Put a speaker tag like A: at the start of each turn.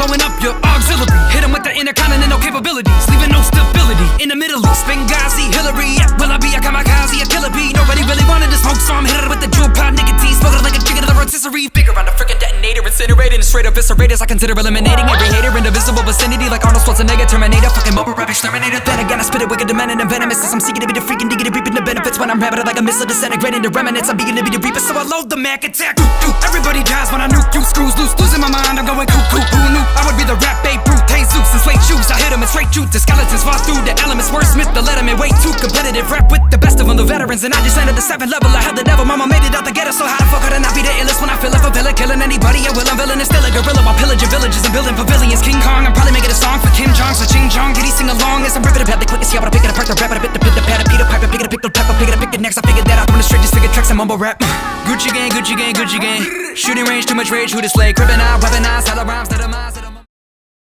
A: blowing up your auxiliary. Hit him with the intercontinental capabilities, leaving no stability in the Middle East. Benghazi, Hillary, will I be a kamikaze, a killer bee? Nobody really wanted to smoke, so I'm hitting it with the jewel pod nicotine. Smoking like a chicken to the rotisserie. Figure out a freaking detonator, incinerating, straight up eviscerated. I consider eliminating every hater in the visible vicinity, like Arnold Schwarzenegger, Terminator, fucking mobile rap exterminator. Then again, I spit it wicked, demanding and venomous. As I'm seeking to be the freaking diggity, reaping the benefits when I'm rapping it like a missile disintegrating the remnants. I'm beginning to be the reaper, so I load the Mac attack. Everybody dies when I nuke you, screws loose, losing my mind. I'm going cuckoo. Who knew I would be the rap Babe Ruth, Jesus and slate shoes? I hit them and straight shoot. The skeletons fall through the elements. Wordsmith, the letterman, way too competitive. Rap with the best of them, the veterans, and I just landed the 7th level. I had the devil, mama made it out the ghetto, so how the fuck could I not be the illest when I feel like a villain, killing anybody I will. I'm villain and still a gorilla while pillaging villages and building pavilions. King Kong, I'm probably making a song for Kim Jong, so Ching Chong, did he sing along as I'm ripping the pad the quickest? Yeah, but I pick it apart, the rap, I bit the pit, the pad, I beat a pipe, I pick it, pick the pepper, pick it, pick it next. I figured that out when the straight just figured tracks and mumble rap. Gucci gang, Gucci gang, Gucci gang. Shooting range, too much rage, who to slay? Crippin' out, weaponized, hella rhymes, that are mine.